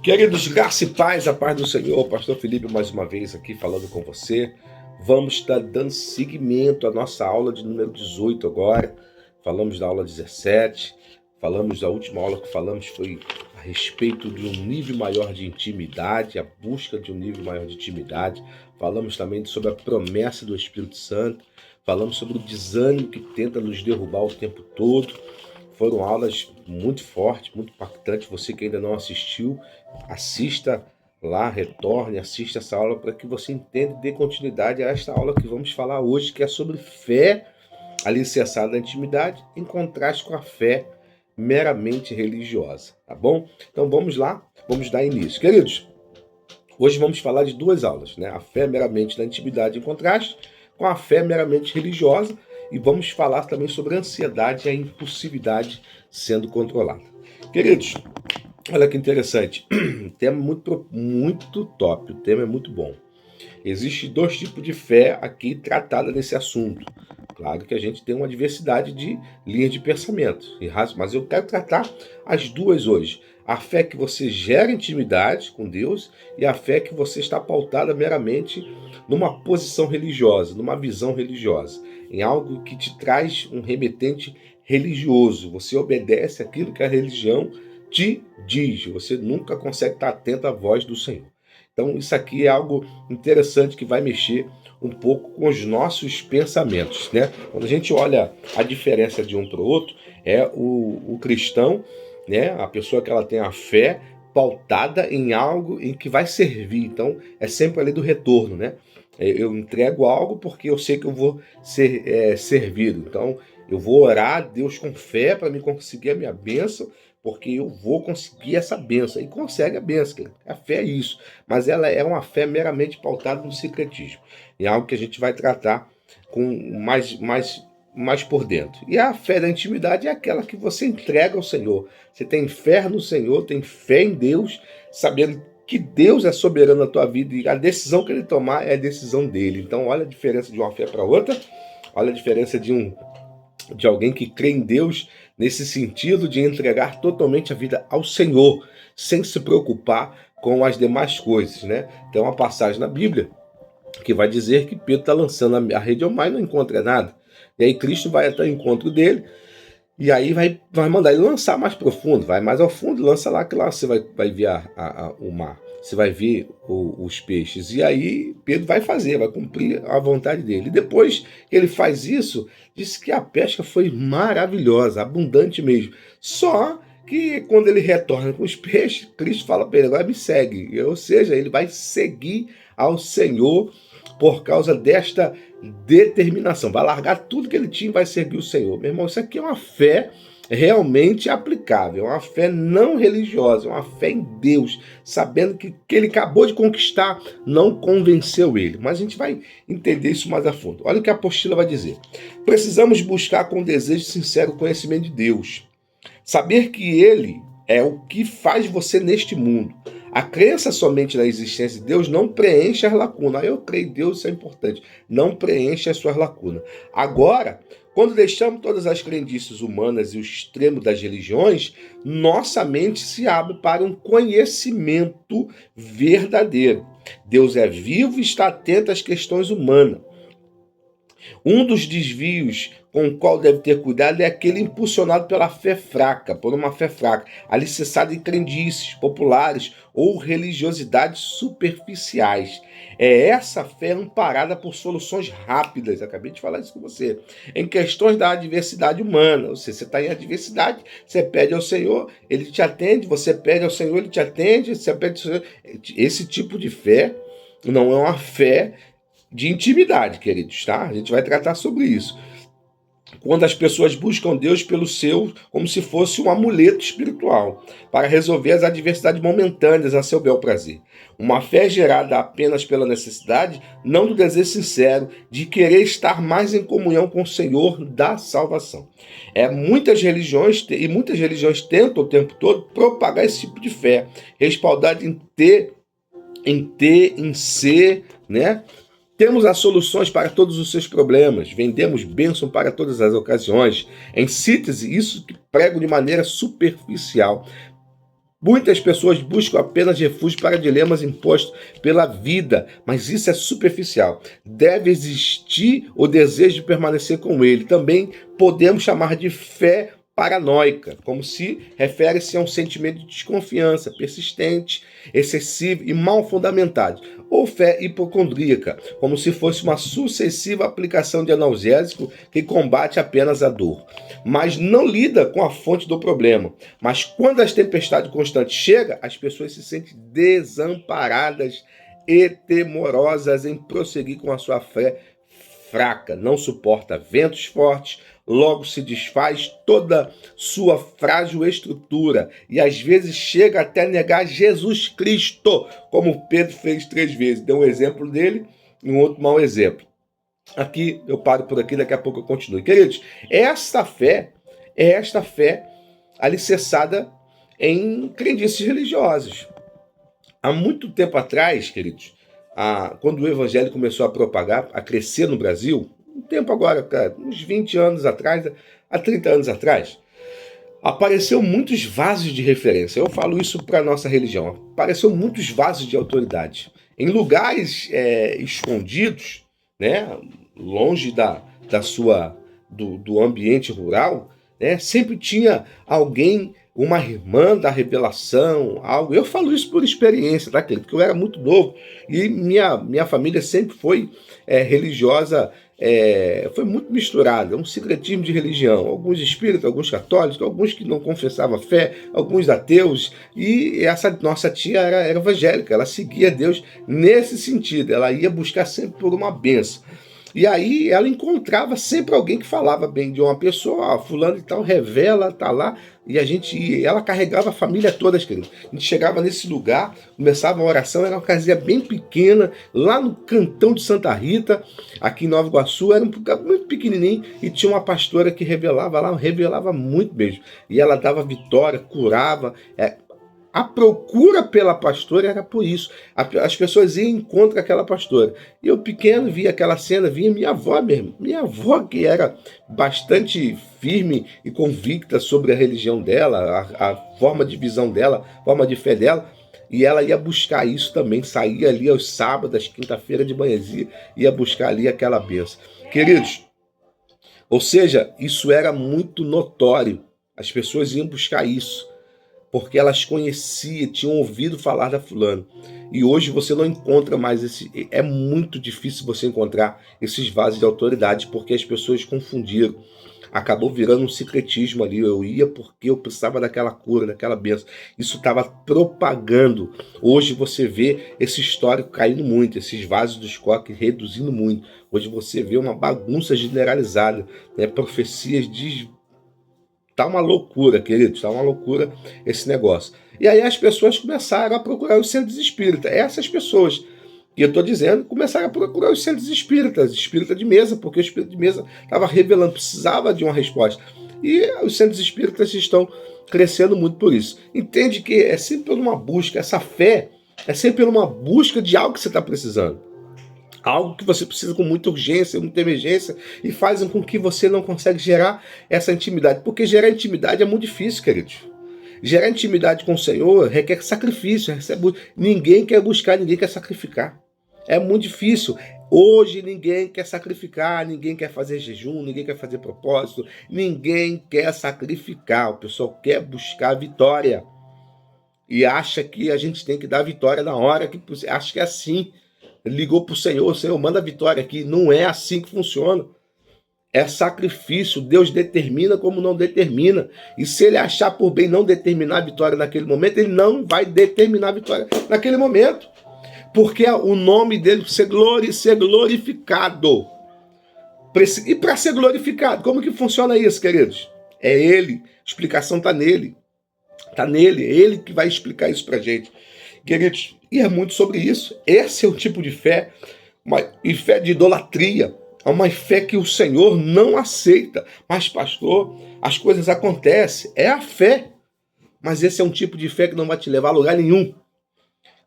Queridos, graça e paz, a paz do Senhor, Pastor Felipe mais uma vez aqui falando com você. Vamos estar dando seguimento à nossa aula de número 18 agora. Falamos da aula 17, falamos da última aula que falamos foi a respeito de um nível maior de intimidade, a busca de um nível maior de intimidade. Falamos também sobre a promessa do Espírito Santo, falamos sobre o desânimo que tenta nos derrubar o tempo todo. Foram aulas muito fortes, muito impactantes. Você que ainda não assistiu, assista lá, retorne, assista essa aula para que você entenda e dê continuidade a esta aula que vamos falar hoje, que é sobre fé alicerçada na intimidade, em contraste com a fé meramente religiosa, tá bom? Então vamos lá, vamos dar início. Queridos, hoje vamos falar de duas aulas, né? A fé meramente na intimidade em contraste com a fé meramente religiosa, e vamos falar também sobre a ansiedade e a impulsividade sendo controlada. Queridos, olha que interessante, o tema é muito top, o tema é muito bom. Existem dois tipos de fé aqui tratada nesse assunto. Claro que a gente tem uma diversidade de linhas de pensamento, mas eu quero tratar as duas hoje. A fé que você gera intimidade com Deus e a fé que você está pautada meramente numa posição religiosa, numa visão religiosa, em algo que te traz um remetente religioso. Você obedece aquilo que a religião te diz, você nunca consegue estar atento à voz do Senhor. Então isso aqui é algo interessante que vai mexer um pouco com os nossos pensamentos, né? Quando a gente olha a diferença de um para o outro, é o cristão, né? A pessoa que ela tem a fé pautada em algo em que vai servir. Então é sempre ali do retorno, né? Eu entrego algo porque eu sei que eu vou ser servido. Então eu vou orar a Deus com fé para me conseguir a minha bênção, porque eu vou conseguir essa bênção. E consegue a bênção. A fé é isso. Mas ela é uma fé meramente pautada no secretismo. É algo que a gente vai tratar com mais por dentro. E a fé da intimidade é aquela que você entrega ao Senhor. Você tem fé no Senhor, tem fé em Deus, sabendo que Deus é soberano na tua vida e a decisão que Ele tomar é a decisão dele. Então olha a diferença de uma fé para outra. Olha a diferença de alguém que crê em Deus nesse sentido de entregar totalmente a vida ao Senhor, sem se preocupar com as demais coisas, né? Tem uma passagem na Bíblia que vai dizer que Pedro está lançando a rede ao mar e não encontra nada. E aí Cristo vai até o encontro dele e aí vai mandar ele lançar mais profundo, vai mais ao fundo, lança lá que lá você vai ver o mar, você vai ver os peixes. E aí Pedro vai cumprir a vontade dele. E depois que ele faz isso, disse que a pesca foi maravilhosa, abundante mesmo. Só que quando ele retorna com os peixes, Cristo fala para ele, agora me segue. Ou seja, ele vai seguir ao Senhor por causa desta determinação. Vai largar tudo que ele tinha e vai seguir o Senhor. Meu irmão, isso aqui é uma fé realmente aplicável, uma fé não religiosa, uma fé em Deus, sabendo que ele acabou de conquistar não convenceu ele. Mas a gente vai entender isso mais a fundo. Olha o que a apostila vai dizer. Precisamos buscar com desejo sincero o conhecimento de Deus. Saber que Ele é o que faz você neste mundo. A crença somente na existência de Deus não preenche as lacunas. Eu creio em Deus, isso é importante. Não preenche as suas lacunas. Agora, quando deixamos todas as crendices humanas e o extremo das religiões, nossa mente se abre para um conhecimento verdadeiro. Deus é vivo e está atento às questões humanas. Um dos desvios com o qual deve ter cuidado é aquele impulsionado pela fé fraca, por uma fé fraca, alicerçada em crendices populares ou religiosidades superficiais. É essa fé amparada por soluções rápidas, acabei de falar isso com você, em questões da adversidade humana. Ou seja, você está em adversidade, você pede ao Senhor, Ele te atende, você pede ao Senhor, Ele te atende, você pede ao Senhor. Esse tipo de fé não é uma fé de intimidade, queridos, tá? A gente vai tratar sobre isso. Quando as pessoas buscam Deus como se fosse um amuleto espiritual, para resolver as adversidades momentâneas a seu bel prazer. Uma fé gerada apenas pela necessidade, não do desejo sincero de querer estar mais em comunhão com o Senhor da salvação. Muitas religiões tentam o tempo todo propagar esse tipo de fé, respaldada em ser, né? Temos as soluções para todos os seus problemas, vendemos bênção para todas as ocasiões. Em síntese, isso que prego de maneira superficial. Muitas pessoas buscam apenas refúgio para dilemas impostos pela vida, mas isso é superficial. Deve existir o desejo de permanecer com ele. Também podemos chamar de fé paranoica, como se refere-se a um sentimento de desconfiança persistente, excessivo e mal fundamentado, ou fé hipocondríaca, como se fosse uma sucessiva aplicação de analgésico que combate apenas a dor, mas não lida com a fonte do problema. Mas quando as tempestades constantes chegam, as pessoas se sentem desamparadas e temorosas em prosseguir com a sua fé fraca, não suporta ventos fortes, logo se desfaz toda sua frágil estrutura e às vezes chega até negar Jesus Cristo, como Pedro fez 3 vezes. Deu um exemplo dele e um outro mau exemplo. Aqui eu paro por aqui, daqui a pouco eu continuo. Queridos, esta fé alicerçada em crendices religiosas. Há muito tempo atrás, queridos, quando o evangelho começou a propagar, a crescer no Brasil, um tempo agora, cara, uns 20 anos atrás, há 30 anos atrás, apareceu muitos vasos de referência. Eu falo isso para a nossa religião. Apareceu muitos vasos de autoridade. Em lugares escondidos, né, longe do ambiente rural, né, sempre tinha alguém, uma irmã da revelação, algo. Eu falo isso por experiência, tá, querido? Porque eu era muito novo e minha família sempre foi religiosa, foi muito misturada, um secretismo de religião. Alguns espíritas, alguns católicos, alguns que não confessavam fé, alguns ateus. E essa nossa tia era evangélica, ela seguia Deus nesse sentido, ela ia buscar sempre por uma bênção. E aí ela encontrava sempre alguém que falava bem de uma pessoa, fulano e tal, revela, tá lá, e a gente ia. Ela carregava a família toda, querido. A gente chegava nesse lugar, começava a oração, era uma casinha bem pequena, lá no cantão de Santa Rita, aqui em Nova Iguaçu, era um lugar muito pequenininho, e tinha uma pastora que revelava lá, revelava muito mesmo. E ela dava vitória, curava. A procura pela pastora era por isso. As pessoas iam em encontro com aquela pastora. E eu pequeno via aquela cena, via minha avó mesmo. Minha avó, que era bastante firme e convicta sobre a religião dela, a forma de visão dela, a forma de fé dela. E ela ia buscar isso também. Saía ali aos sábados, quinta-feira de manhãzinha, ia buscar ali aquela bênção. Queridos, ou seja, isso era muito notório. As pessoas iam buscar isso, porque elas conheciam, tinham ouvido falar da fulano. E hoje você não encontra mais é muito difícil você encontrar esses vasos de autoridade, porque as pessoas confundiram. Acabou virando um secretismo ali. Eu ia porque eu precisava daquela cura, daquela bênção. Isso estava propagando. Hoje você vê esse histórico caindo muito, esses vasos dos coques reduzindo muito. Hoje você vê uma bagunça generalizada, né? Profecias Tá uma loucura, queridos, tá uma loucura esse negócio. E aí as pessoas começaram a procurar os centros espíritas. Essas pessoas que eu estou dizendo começaram a procurar os centros espíritas, espírita de mesa, porque o espírito de mesa estava revelando, precisava de uma resposta. E os centros espíritas estão crescendo muito por isso. Entende que é sempre por uma busca, essa fé é sempre por uma busca de algo que você está precisando. Algo que você precisa com muita urgência, muita emergência, e fazem com que você não consegue gerar essa intimidade. Porque gerar intimidade é muito difícil, queridos. Gerar intimidade com o Senhor requer sacrifício. Ninguém quer buscar, ninguém quer sacrificar. É muito difícil. Hoje ninguém quer sacrificar, ninguém quer fazer jejum, ninguém quer fazer propósito, ninguém quer sacrificar. O pessoal quer buscar vitória. E acha que a gente tem que dar vitória na hora, acha que é assim. Ligou para o Senhor, manda a vitória aqui. Não é assim que funciona. É sacrifício. Deus determina como não determina. E se ele achar por bem não determinar a vitória naquele momento, ele não vai determinar a vitória naquele momento. Porque o nome dele ser glorificado. E para ser glorificado, como que funciona isso, queridos? É ele. A explicação está nele. Está nele. É ele que vai explicar isso para a gente. Queridos, e é muito sobre isso. Esse é o tipo de fé, e fé de idolatria. É uma fé que o Senhor não aceita. Mas, pastor, as coisas acontecem. É a fé. Mas esse é um tipo de fé que não vai te levar a lugar nenhum.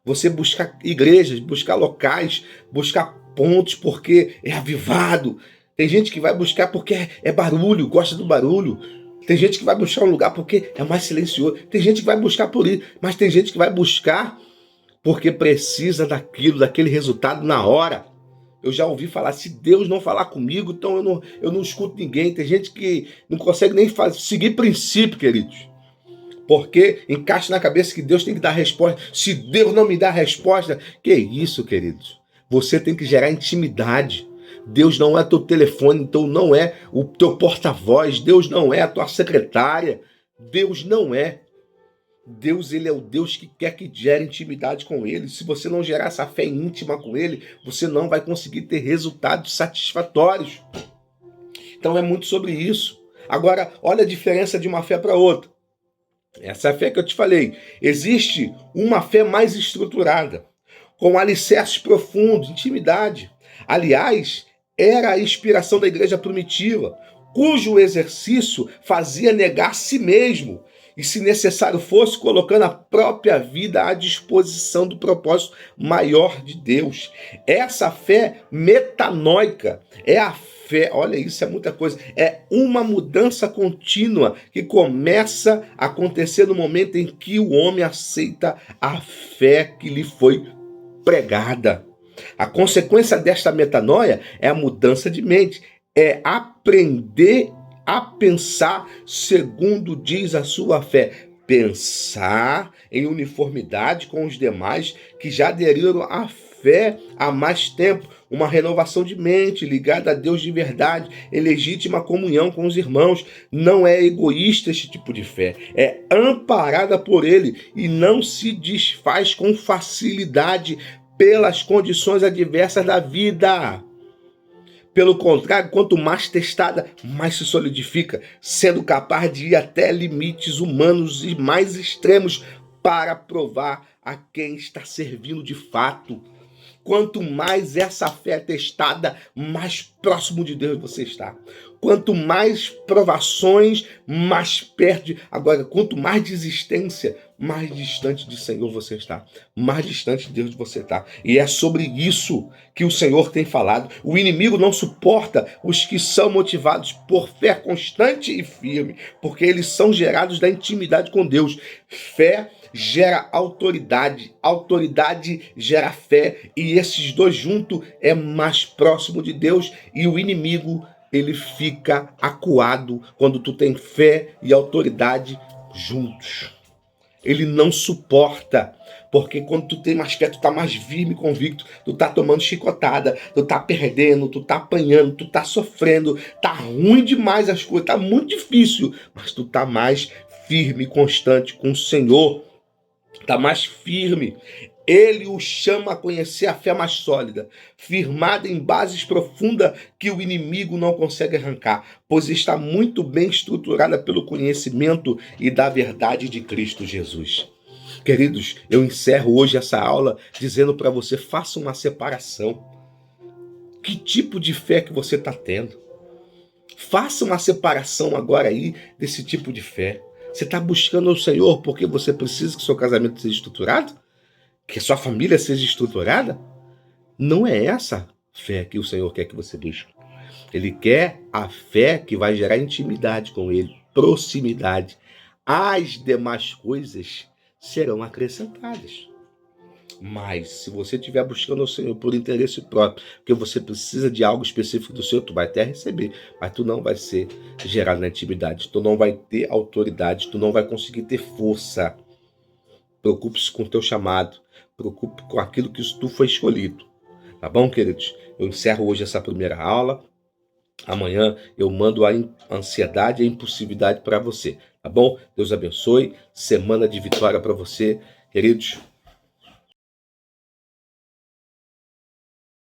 Você buscar igrejas, buscar locais, buscar pontos porque é avivado. Tem gente que vai buscar porque é barulho, gosta do barulho. Tem gente que vai buscar um lugar porque é mais silencioso. Tem gente que vai buscar por isso. Mas tem gente que vai buscar porque precisa daquele resultado na hora. Eu já ouvi falar, se Deus não falar comigo, então eu não escuto ninguém. Tem gente que não consegue nem seguir princípio, queridos. Porque encaixa na cabeça que Deus tem que dar resposta. Se Deus não me dá resposta, que isso, queridos? Você tem que gerar intimidade. Deus não é teu telefone, então não é o teu porta-voz. Deus não é a tua secretária. Deus não é. Deus, ele é o Deus que quer que gere intimidade com ele. Se você não gerar essa fé íntima com ele, você não vai conseguir ter resultados satisfatórios. Então é muito sobre isso. Agora, olha a diferença de uma fé para outra. Essa fé que eu te falei. Existe uma fé mais estruturada, com alicerces profundos, intimidade. Aliás, era a inspiração da igreja primitiva, cujo exercício fazia negar a si mesmo e, se necessário fosse, colocando a própria vida à disposição do propósito maior de Deus. Essa fé metanoica é a fé, olha isso, é muita coisa, é uma mudança contínua que começa a acontecer no momento em que o homem aceita a fé que lhe foi pregada. A consequência desta metanoia é a mudança de mente, é aprender a pensar segundo diz a sua fé. Pensar em uniformidade com os demais que já aderiram à fé há mais tempo. Uma renovação de mente ligada a Deus de verdade, em legítima comunhão com os irmãos. Não é egoísta este tipo de fé, é amparada por ele e não se desfaz com facilidade pelas condições adversas da vida. Pelo contrário, quanto mais testada, mais se solidifica, sendo capaz de ir até limites humanos e mais extremos para provar a quem está servindo de fato. Quanto mais essa fé é testada, mais próximo de Deus você está. Quanto mais provações, mais perto. Agora, quanto mais desistência, mais distante do Senhor você está. Mais distante de Deus você está. E é sobre isso que o Senhor tem falado. O inimigo não suporta os que são motivados por fé constante e firme, porque eles são gerados da intimidade com Deus. Fé gera autoridade, autoridade gera fé, e esses dois juntos é mais próximo de Deus, e o inimigo, ele fica acuado quando tu tem fé e autoridade juntos. Ele não suporta, porque quando tu tem mais fé, tu tá mais firme e convicto, tu tá tomando chicotada, tu tá perdendo, tu tá apanhando, tu tá sofrendo, tá ruim demais as coisas, tá muito difícil, mas tu tá mais firme e constante com o Senhor. Está mais firme. Ele o chama a conhecer a fé mais sólida, firmada em bases profundas que o inimigo não consegue arrancar, pois está muito bem estruturada pelo conhecimento e da verdade de Cristo Jesus. Queridos, eu encerro hoje essa aula dizendo para você, faça uma separação. Que tipo de fé que você está tendo? Faça uma separação agora aí desse tipo de fé. Você está buscando o Senhor porque você precisa que seu casamento seja estruturado? Que sua família seja estruturada? Não é essa fé que o Senhor quer que você busque. Ele quer a fé que vai gerar intimidade com Ele, proximidade. As demais coisas serão acrescentadas. Mas se você estiver buscando o Senhor por interesse próprio, porque você precisa de algo específico do Senhor, tu vai até receber, mas tu não vai ser gerado na intimidade, tu não vai ter autoridade, tu não vai conseguir ter força. Preocupe-se com o teu chamado, preocupe com aquilo que tu foi escolhido. Tá bom, queridos? Eu encerro hoje essa primeira aula. Amanhã eu mando a ansiedade e a impulsividade para você. Tá bom? Deus abençoe. Semana de vitória para você. Queridos,